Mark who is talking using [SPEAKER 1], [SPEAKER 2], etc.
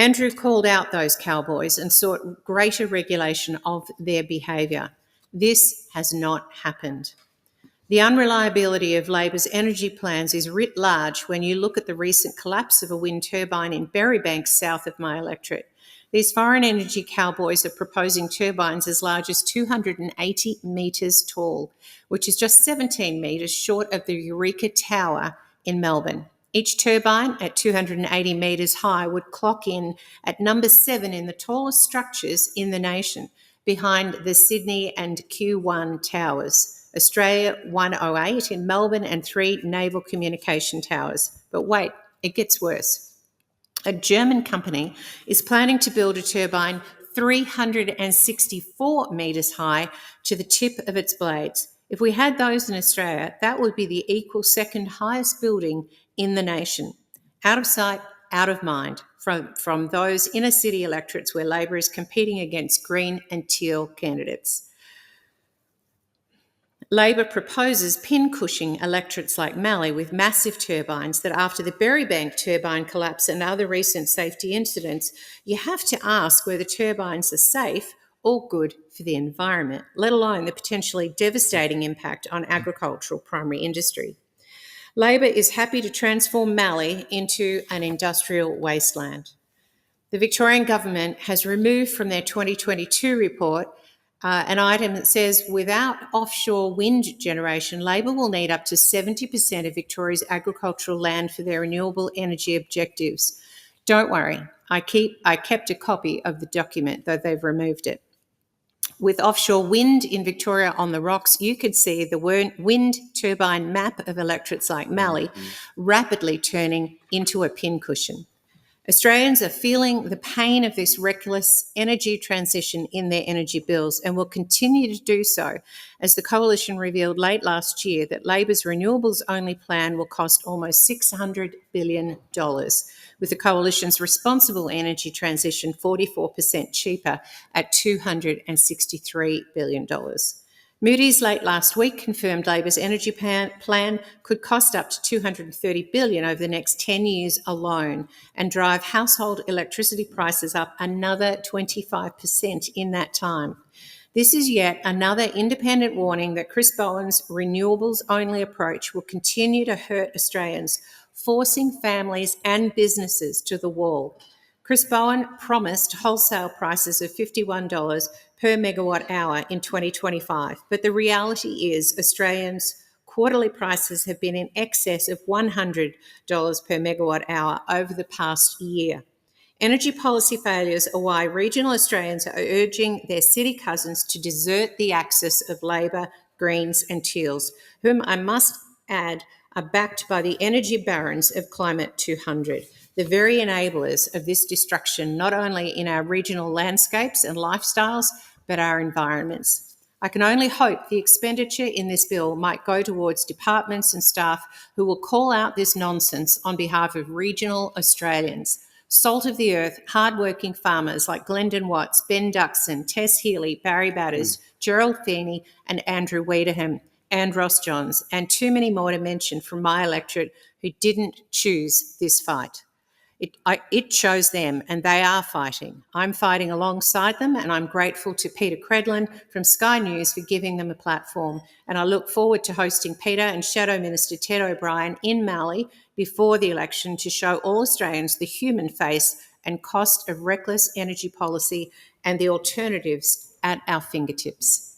[SPEAKER 1] Andrew called out those cowboys and sought greater regulation of their behaviour. This has not happened. The unreliability of Labor's energy plans is writ large when you look at the recent collapse of a wind turbine in Berrybank, south of my electorate. These foreign energy cowboys are proposing turbines as large as 280 metres tall, which is just 17 metres short of the Eureka Tower in Melbourne. Each turbine at 280 metres high would clock in at number 7 in the tallest structures in the nation, behind the Sydney and Q1 towers. Australia 108 in Melbourne, and 3 naval communication towers. But wait, it gets worse. A German company is planning to build a turbine 364 metres high to the tip of its blades. If we had those in Australia, that would be the equal second highest building in the nation. Out of sight, out of mind from those inner city electorates where Labor is competing against Green and Teal candidates. Labor proposes pincushion electorates like Mallee with massive turbines that, after the Berrybank turbine collapse and other recent safety incidents, you have to ask whether turbines are safe or good for the environment, let alone the potentially devastating impact on agricultural primary industry. Labor is happy to transform Mallee into an industrial wasteland. The Victorian Government has removed from their 2022 report an item that says without offshore wind generation, Labor will need up to 70% of Victoria's agricultural land for their renewable energy objectives. Don't worry, I kept a copy of the document, though they've removed it. With offshore wind in Victoria on the rocks, you could see the wind turbine map of electorates like Mallee rapidly turning into a pincushion. Australians are feeling the pain of this reckless energy transition in their energy bills and will continue to do so, as the Coalition revealed late last year that Labor's renewables-only plan will cost almost $600 billion, with the Coalition's responsible energy transition 44% cheaper at $263 billion. Moody's late last week confirmed Labor's energy plan could cost up to $230 billion over the next 10 years alone and drive household electricity prices up another 25% in that time. This is yet another independent warning that Chris Bowen's renewables-only approach will continue to hurt Australians, forcing families and businesses to the wall. Chris Bowen promised wholesale prices of $51 per megawatt hour in 2025, but the reality is Australians' quarterly prices have been in excess of $100 per megawatt hour over the past year. Energy policy failures are why regional Australians are urging their city cousins to desert the axis of Labor, Greens and Teals, whom I must add are backed by the energy barons of Climate 200. The very enablers of this destruction, not only in our regional landscapes and lifestyles, but our environments. I can only hope the expenditure in this bill might go towards departments and staff who will call out this nonsense on behalf of regional Australians. Salt of the earth, hardworking farmers like Glendon Watts, Ben Duxon, Tess Healy, Barry Batters, Gerald Feeney and Andrew Wiedeham, and Ross Johns, and too many more to mention from my electorate who didn't choose this fight. It chose them, and they are fighting. I'm fighting alongside them, and I'm grateful to Peter Credlin from Sky News for giving them a platform. And I look forward to hosting Peter and Shadow Minister Ted O'Brien in Mallee before the election to show all Australians the human face and cost of reckless energy policy and the alternatives at our fingertips.